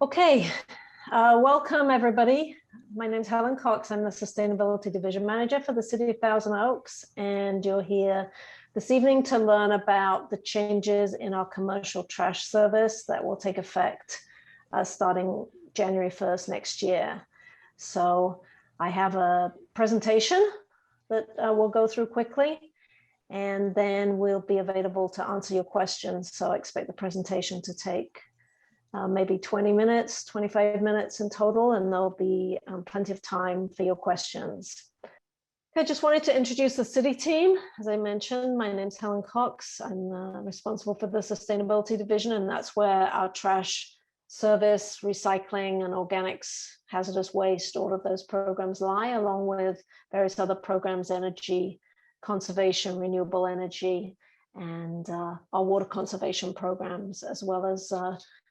Okay, welcome everybody. My name is Helen Cox. I'm the Sustainability Division Manager for the City of Thousand Oaks, and you're here this evening to learn about the changes in our commercial trash service that will take effect starting January 1st next year. So I have a presentation that we'll go through quickly, and then we'll be available to answer your questions. So I expect the presentation to take maybe 20 minutes, 25 minutes in total, and there'll be plenty of time for your questions. I just wanted to introduce the city team. As I mentioned, my name's Helen Cox. I'm responsible for the Sustainability Division, and that's where our trash service, recycling, and organics, hazardous waste, all of those programs lie, along with various other programs, energy, conservation, renewable energy, and our water conservation programs, as well as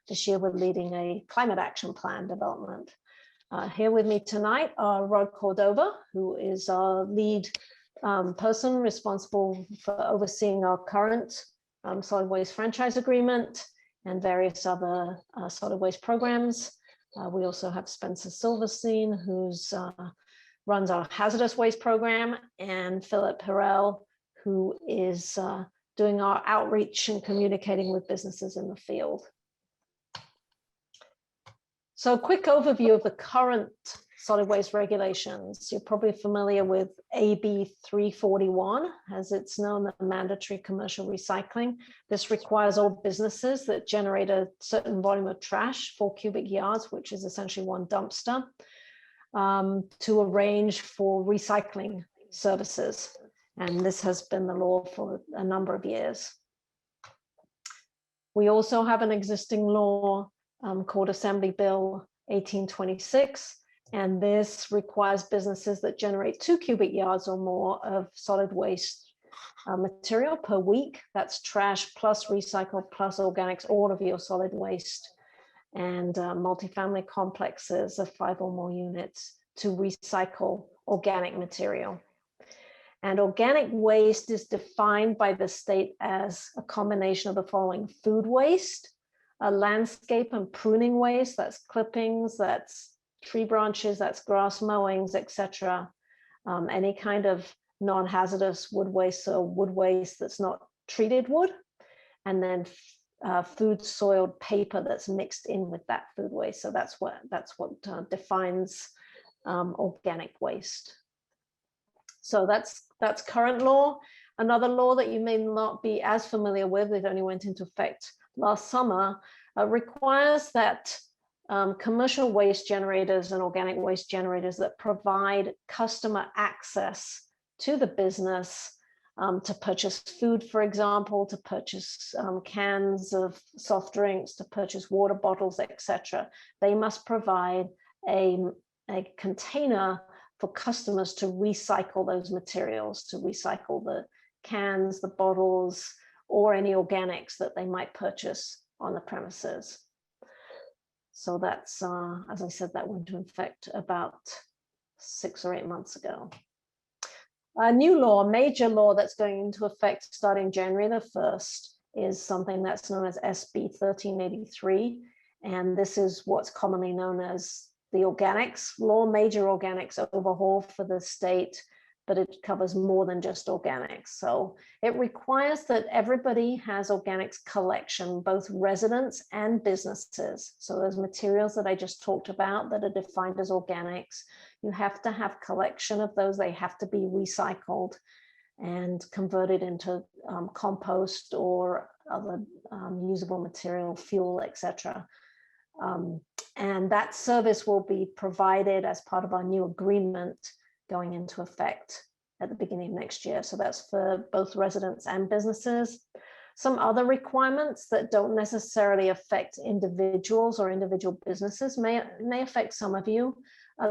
this year we're leading a climate action plan development. Here with me tonight are Rod Cordova, who is our lead person responsible for overseeing our current solid waste franchise agreement and various other solid waste programs. We also have Spencer Silverstein, who's runs our hazardous waste program, and Philip Hirel, who is doing our outreach and communicating with businesses in the field. So a quick overview of the current solid waste regulations. You're probably familiar with AB 341, as it's known, the mandatory commercial recycling. This requires all businesses that generate a certain volume of trash, 4 cubic yards, which is essentially 1 dumpster, to arrange for recycling services. And this has been the law for a number of years. We also have an existing law called Assembly Bill 1826, and this requires businesses that generate 2 cubic yards or more of solid waste material per week. That's trash plus recycled plus organics, all of your solid waste, and multifamily complexes of 5 or more units to recycle organic material. And organic waste is defined by the state as a combination of the following: food waste, landscape and pruning waste, that's clippings, that's tree branches, that's grass mowings, etc. Any kind of non-hazardous wood waste, so wood waste that's not treated wood, and then food soiled paper that's mixed in with that food waste. So that's what defines organic waste. So that's current law. Another law that you may not be as familiar with, it only went into effect last summer, requires that commercial waste generators and organic waste generators that provide customer access to the business to purchase food, for example, to purchase cans of soft drinks, to purchase water bottles, etc. They must provide a container for customers to recycle those materials, to recycle the cans, the bottles, or any organics that they might purchase on the premises. So that's, as I said, that went into effect about 6 or 8 months ago. A new law, major law that's going into effect starting January the 1st is something that's known as SB 1383. And this is what's commonly known as the organics law, major organics overhaul for the state, but it covers more than just organics. So it requires that everybody has organics collection, both residents and businesses. So those materials that I just talked about that are defined as organics, you have to have collection of those. They have to be recycled and converted into compost or other usable material, fuel, etc. And that service will be provided as part of our new agreement going into effect at the beginning of next year. So that's for both residents and businesses. Some other requirements that don't necessarily affect individuals or individual businesses may affect some of you.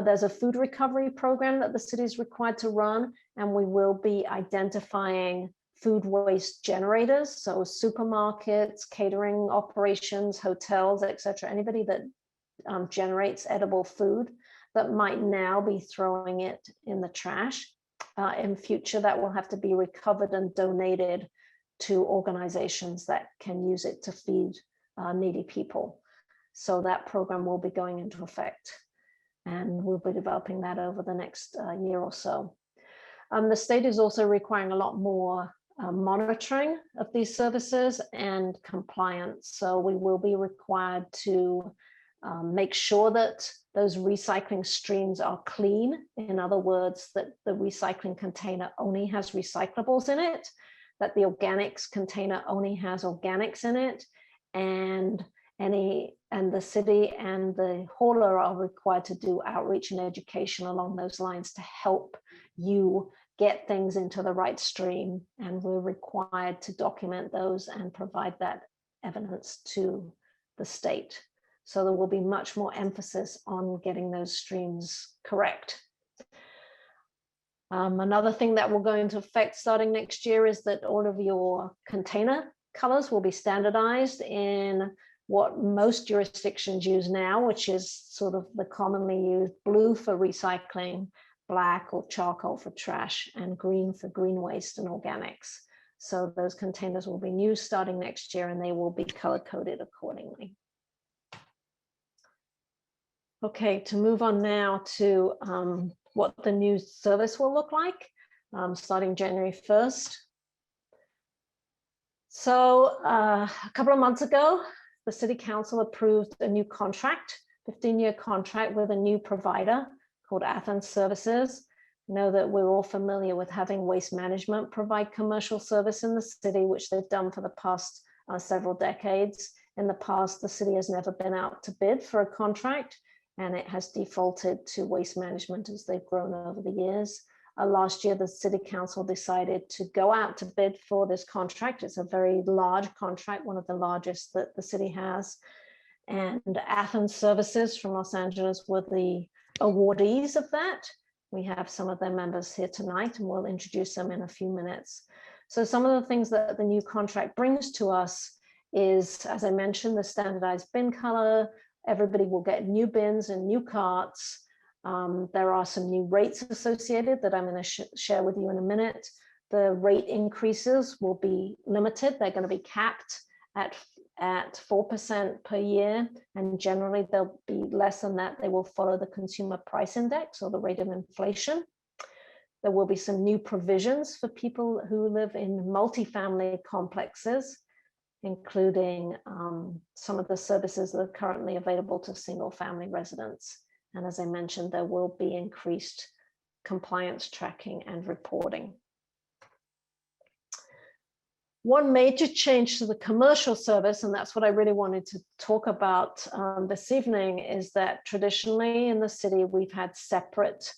There's a food recovery program that the city is required to run, and we will be identifying food waste generators. So supermarkets, catering operations, hotels, etc. Anybody that generates edible food that might now be throwing it in the trash. In future, that will have to be recovered and donated to organizations that can use it to feed needy people. So that program will be going into effect, and we'll be developing that over the next year or so. The state is also requiring a lot more monitoring of these services and compliance. So we will be required to make sure that those recycling streams are clean. In other words, that the recycling container only has recyclables in it, that the organics container only has organics in it, and the city and the hauler are required to do outreach and education along those lines to help you get things into the right stream. And we're required to document those and provide that evidence to the state. So there will be much more emphasis on getting those streams correct. Another thing that will go into effect starting next year is that all of your container colors will be standardized in what most jurisdictions use now, which is sort of the commonly used blue for recycling, black or charcoal for trash, and green for green waste and organics. So those containers will be new starting next year, and they will be color coded accordingly. Okay, to move on now to what the new service will look like starting January 1st. So a couple of months ago, the City Council approved a new contract, 15-year contract with a new provider called Athens Services. I know that we're all familiar with having Waste Management provide commercial service in the city, which they've done for the past several decades. In the past, the city has never been out to bid for a contract, and it has defaulted to Waste Management as they've grown over the years. Last year, the City Council decided to go out to bid for this contract. It's a very large contract, one of the largest that the city has. And Athens Services from Los Angeles were the awardees of that. We have some of their members here tonight, and we'll introduce them in a few minutes. So some of the things that the new contract brings to us is, as I mentioned, the standardized bin color. Everybody will get new bins and new carts. There are some new rates associated that I'm going to share with you in a minute. The rate increases will be limited. They're going to be capped at 4% per year, and generally they'll be less than that. They will follow the consumer price index or the rate of inflation. There will be some new provisions for people who live in multifamily complexes, including some of the services that are currently available to single-family residents. And as I mentioned, there will be increased compliance tracking and reporting. One major change to the commercial service, and that's what I really wanted to talk about this evening, is that traditionally in the city, we've had separate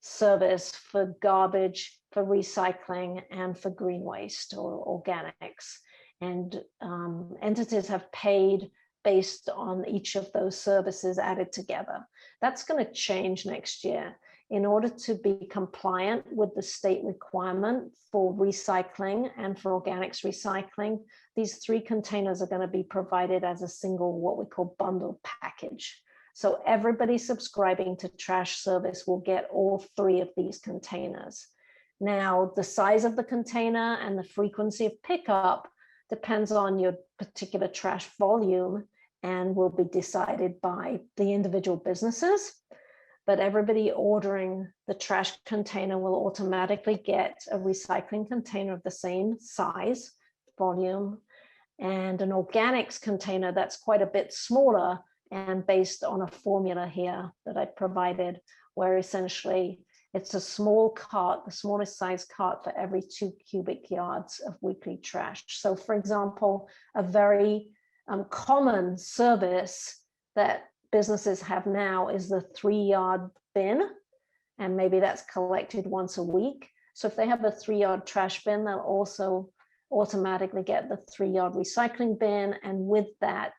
service for garbage, for recycling, and for green waste or organics. And entities have paid based on each of those services added together. That's going to change next year. In order to be compliant with the state requirement for recycling and for organics recycling, these 3 containers are going to be provided as a single, what we call bundle package. So everybody subscribing to trash service will get all 3 of these containers. Now, the size of the container and the frequency of pickup depends on your particular trash volume and will be decided by the individual businesses. But everybody ordering the trash container will automatically get a recycling container of the same size, volume, and an organics container that's quite a bit smaller and based on a formula here that I provided, where essentially it's a small cart, the smallest size cart for every 2 cubic yards of weekly trash. So for example, a very common service that businesses have now is the 3-yard bin, and maybe that's collected once a week. So if they have a 3-yard trash bin, they'll also automatically get the 3-yard recycling bin, and with that,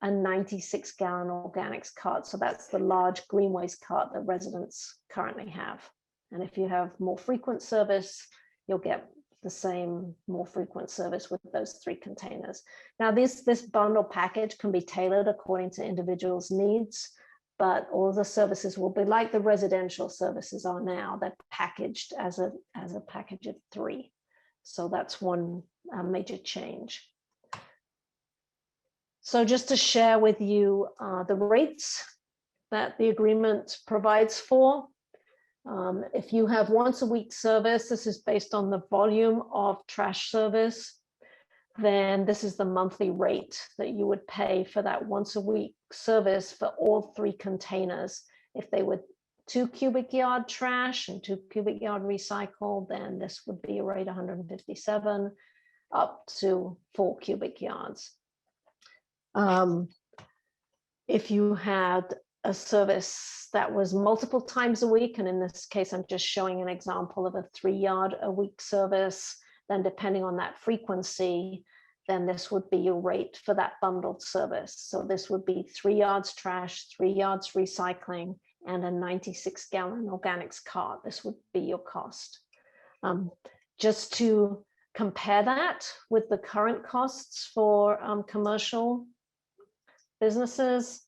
a 96-gallon organics cart. So that's the large green waste cart that residents currently have. And if you have more frequent service, you'll get the same more frequent service with those 3 containers. Now this bundle package can be tailored according to individuals' needs, but all the services will be like the residential services are now. They're packaged as a package of 3. So that's one major change. So just to share with you the rates that the agreement provides for. If you have once a week service, this is based on the volume of trash service, then this is the monthly rate that you would pay for that once a week service for all 3 containers. If they were 2 cubic yard trash and 2 cubic yard recycle, then this would be a rate 157 up to 4 cubic yards. If you had a service that was multiple times a week, and in this case, I'm just showing an example of a 3 yard a week service, then depending on that frequency, then this would be your rate for that bundled service. So this would be 3 yards trash, 3 yards recycling, and a 96-gallon organics cart. This would be your cost. Just to compare that with the current costs for commercial businesses,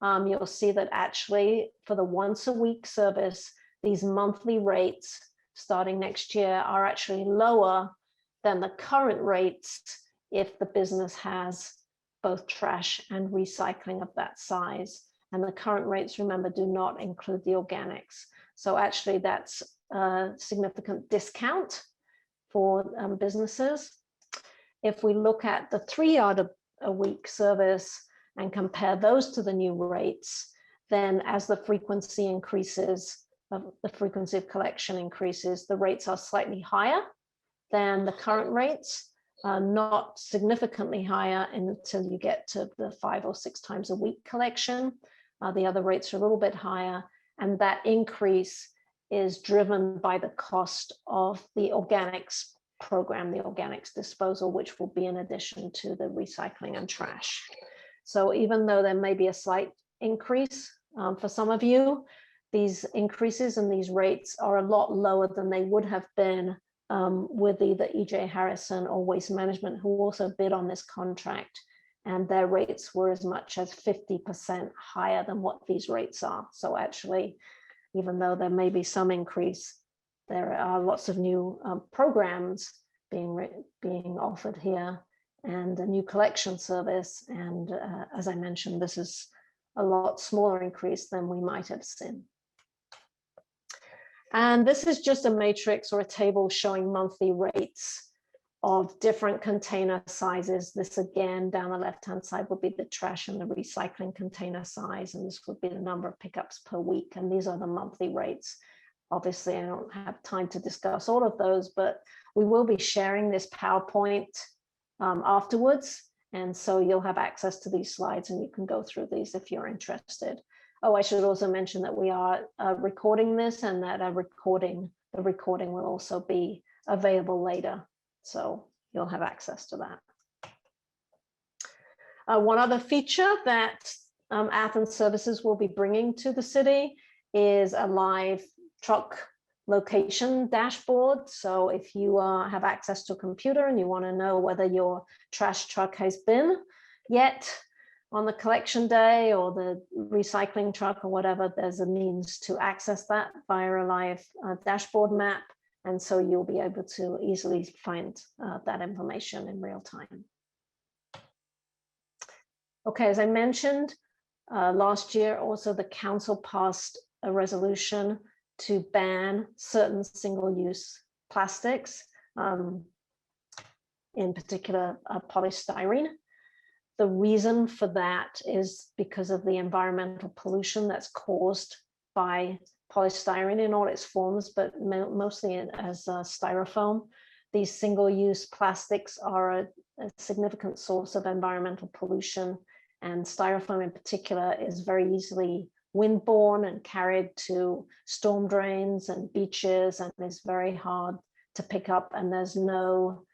you'll see that actually for the once a week service, these monthly rates starting next year are actually lower than the current rates if the business has both trash and recycling of that size. And the current rates, remember, do not include the organics. So actually that's a significant discount for businesses. If we look at the 3 yard a week service and compare those to the new rates, then as the frequency increases, the frequency of collection increases, the rates are slightly higher than the current rates, not significantly higher until you get to the 5 or 6 times a week collection. The other rates are a little bit higher, and that increase is driven by the cost of the organics program, the organics disposal, which will be in addition to the recycling and trash. So even though there may be a slight increase for some of you, these increases in these rates are a lot lower than they would have been with either E.J. Harrison or Waste Management, who also bid on this contract, and their rates were as much as 50% higher than what these rates are. So actually, even though there may be some increase, there are lots of new programs being offered here, and a new collection service. And as I mentioned, this is a lot smaller increase than we might have seen. And this is just a matrix or a table showing monthly rates of different container sizes. This again, down the left-hand side would be the trash and the recycling container size, and this would be the number of pickups per week. And these are the monthly rates. Obviously, I don't have time to discuss all of those, but we will be sharing this PowerPoint afterwards. And so you'll have access to these slides and you can go through these if you're interested. Oh, I should also mention that we are recording this, and that the recording will also be available later. So you'll have access to that. One other feature that Athens Services will be bringing to the city is a live truck location dashboard. So if you have access to a computer and you want to know whether your trash truck has been yet on the collection day, or the recycling truck or whatever, there's a means to access that via a live dashboard map. And so you'll be able to easily find that information in real time. Okay, as I mentioned, last year also the council passed a resolution to ban certain single-use plastics, in particular polystyrene. The reason for that is because of the environmental pollution that's caused by polystyrene in all its forms, but mostly as styrofoam. These single-use plastics are a significant source of environmental pollution, and styrofoam in particular is very easily windborne and carried to storm drains and beaches, and is very hard to pick up, and there's no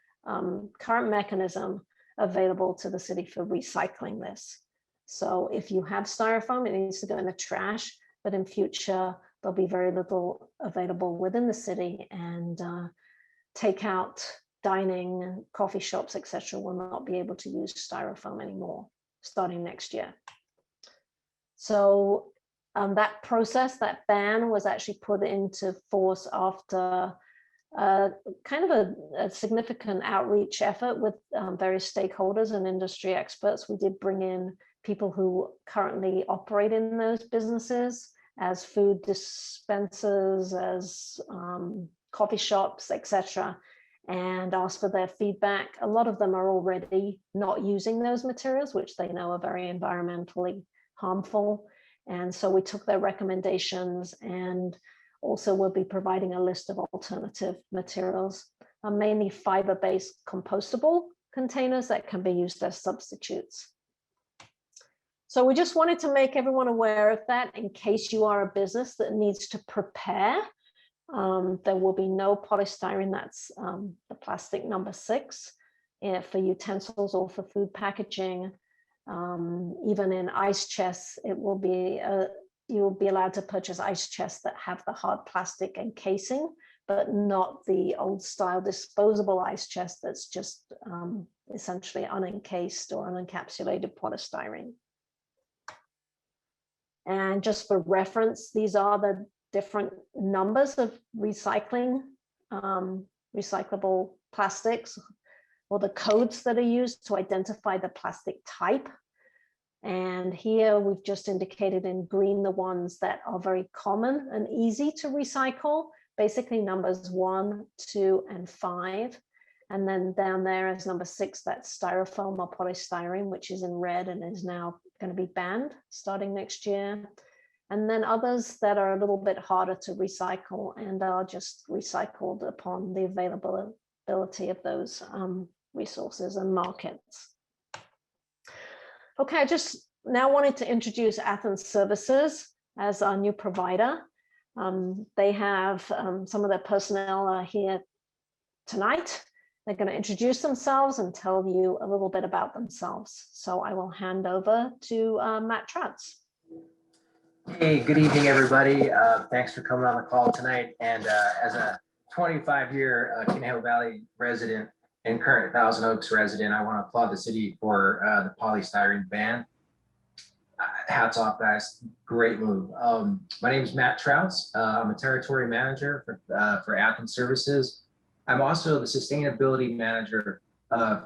current mechanism available to the city for recycling this. So if you have styrofoam, it needs to go in the trash, but in future there'll be very little available within the city, and takeout, dining, coffee shops, etc. will not be able to use styrofoam anymore starting next year. So that process, that ban, was actually put into force after kind of a significant outreach effort with various stakeholders and industry experts. We did bring in people who currently operate in those businesses as food dispensers, as coffee shops, etc., and asked for their feedback. A lot of them are already not using those materials, which they know are very environmentally harmful. And so we took their recommendations, and also we'll be providing a list of alternative materials, mainly fiber-based compostable containers that can be used as substitutes. So we just wanted to make everyone aware of that in case you are a business that needs to prepare. There will be no polystyrene, that's the plastic number 6, for utensils or for food packaging. Even in ice chests, it will be you'll be allowed to purchase ice chests that have the hard plastic encasing, but not the old style disposable ice chest that's just essentially unencased or unencapsulated polystyrene. And just for reference, these are the different numbers of recycling, recyclable plastics, or the codes that are used to identify the plastic type. And here we've just indicated in green the ones that are very common and easy to recycle, basically numbers 1, 2, and 5. And then down there is number 6, that's styrofoam or polystyrene, which is in red and is now going to be banned starting next year. And then others that are a little bit harder to recycle and are just recycled upon the availability of those resources and markets. Okay, I just now wanted to introduce Athens Services as our new provider. They have some of their personnel are here tonight. They're going to introduce themselves and tell you a little bit about themselves. So I will hand over to Matt Troutz. Hey, good evening, everybody. Thanks for coming on the call tonight. And as a 25-year Conejo Valley resident and current Thousand Oaks resident, I want to applaud the city for the polystyrene ban. Hats off, guys. Great move. My name is Matt Troutz. I'm a territory manager for Athens Services. I'm also the sustainability manager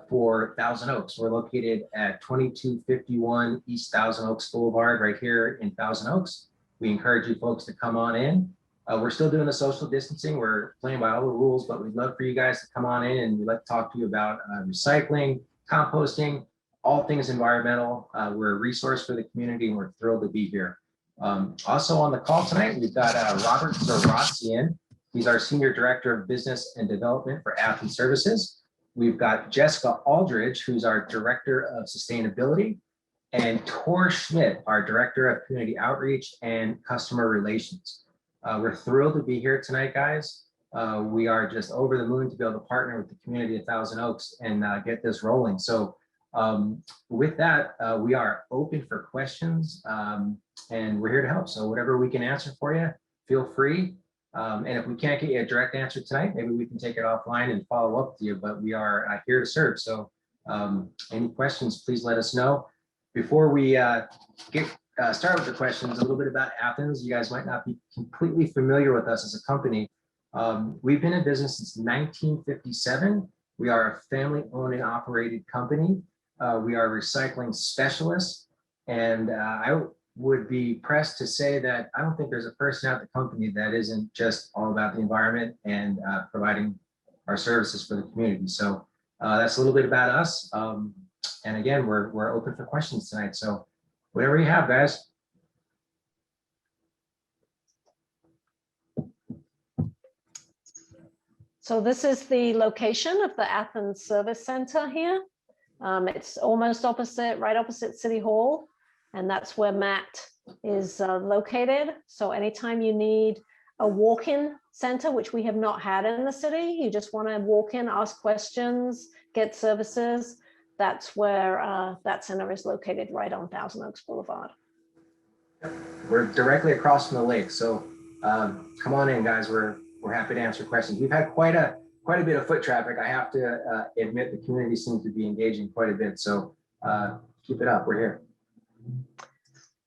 for Thousand Oaks. We're located at 2251 East Thousand Oaks Boulevard, right here in Thousand Oaks. We encourage you folks to come on in. We're still doing the social distancing. We're playing by all the rules, but we'd love for you guys to come on in, and we'd like to talk to you about recycling, composting, all things environmental. We're a resource for the community, and we're thrilled to be here. Also on the call tonight, we've got Robert Zaratzian. He's our Senior Director of Business and Development for Athens Services. We've got Jessica Aldridge, who's our Director of Sustainability, and Tor Schmidt, our Director of Community Outreach and Customer Relations. We're thrilled to be here tonight, guys. We are just over the moon to be able to partner with the community of Thousand Oaks and get this rolling. So with that, we are open for questions, and we're here to help. So whatever we can answer for you, feel free. And if we can't get you a direct answer tonight, maybe we can take it offline and follow up with you, but we are here to serve. So any questions, please let us know. Before we start with the questions, a little bit about Athens. You guys might not be completely familiar with us as a company. We've been in business since 1957. We are a family-owned and operated company. We are recycling specialists, and I would be pressed to say that I don't think there's a person at the company that isn't just all about the environment and providing our services for the community. So that's a little bit about us. And again, we're open for questions tonight. So whatever you have, guys. So this is the location of the Athens Service Center here. It's almost opposite, right opposite City Hall. And that's where Matt is located. So anytime you need a walk-in center, which we have not had in the city, you just want to walk in, ask questions, get services, that's where that center is located, right on Thousand Oaks Boulevard. We're directly across from the lake. So come on in, guys. We're happy to answer questions. We've had quite a bit of foot traffic. I have to admit, the community seems to be engaging quite a bit. So keep it up. We're here.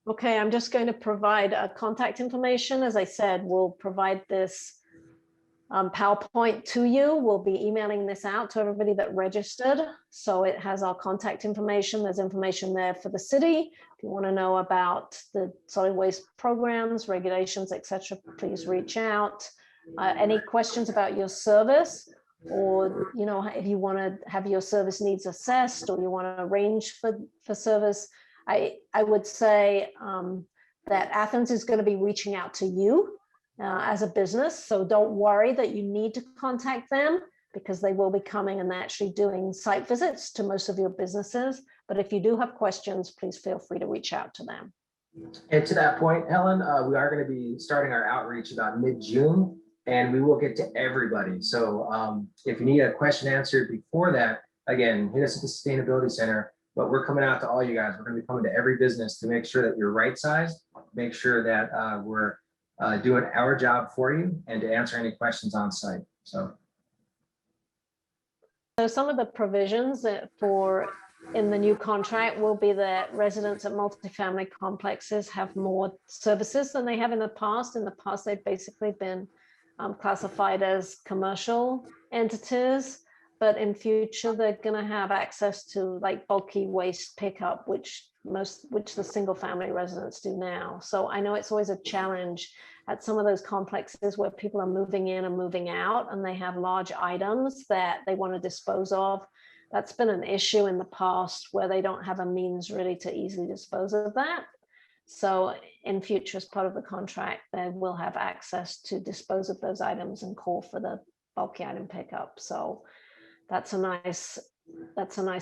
Okay, I'm just going to provide contact information. As I said, we'll provide this PowerPoint to you. We'll be emailing this out to everybody that registered. So it has our contact information. There's information there for the city. If you want to know about the solid waste programs, regulations, etc., please reach out. Any questions about your service, or if you want to have your service needs assessed, or you want to arrange for service, I would say that Athens is going to be reaching out to you as a business. So don't worry that you need to contact them, because they will be coming and actually doing site visits to most of your businesses. But if you do have questions, please feel free to reach out to them. And to that point, Helen, we are going to be starting our outreach about mid-June, and we will get to everybody. So if you need a question answered before that, again, hit us at the Sustainability Center. But we're coming out to all you guys. We're going to be coming to every business to make sure that you're right-sized, make sure that we're doing our job for you, and to answer any questions on site. So some of the provisions that in the new contract will be that residents at multifamily complexes have more services than they have in the past. In the past, they've basically been classified as commercial entities, but in future they're going to have access to like bulky waste pickup, which the single family residents do now. So I know it's always a challenge at some of those complexes where people are moving in and moving out, and they have large items that they want to dispose of. That's been an issue in the past where they don't have a means really to easily dispose of that. So in future, as part of the contract, they will have access to dispose of those items and call for the bulky item pickup. So that's a nice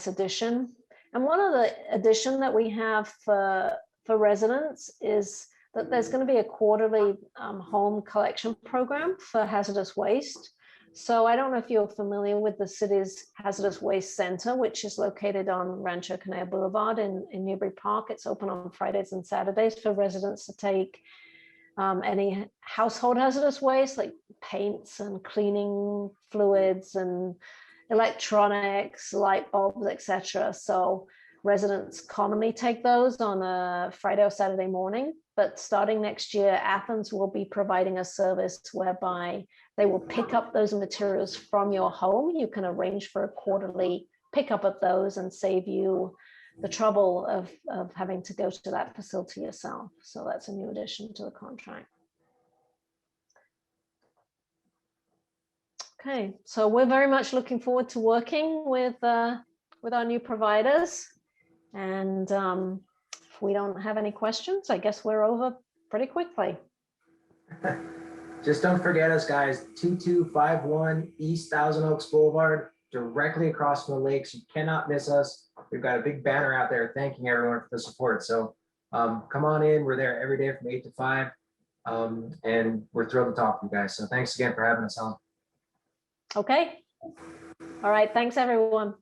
addition. And one of the addition that we have for residents is that there's going to be a quarterly home collection program for hazardous waste. So I don't know if you're familiar with the city's hazardous waste center, which is located on Rancho Canal Boulevard in Newbury Park. It's open on Fridays and Saturdays for residents to take any household hazardous waste like paints and cleaning fluids and electronics, light bulbs, etc. So residents commonly take those on a Friday or Saturday morning. But starting next year, Athens will be providing a service whereby they will pick up those materials from your home. You can arrange for a quarterly pickup of those and save you the trouble of having to go to that facility yourself. So that's a new addition to the contract. Okay, so we're very much looking forward to working with our new providers. And if we don't have any questions, I guess we're over pretty quickly. Just don't forget us, guys. 2251 East Thousand Oaks Boulevard, directly across from the lakes. You cannot miss us. We've got a big banner out there thanking everyone for the support. So come on in. We're there every day from 8 to 5. And we're thrilled to talk to you guys. So thanks again for having us on. Okay. All right. Thanks, everyone.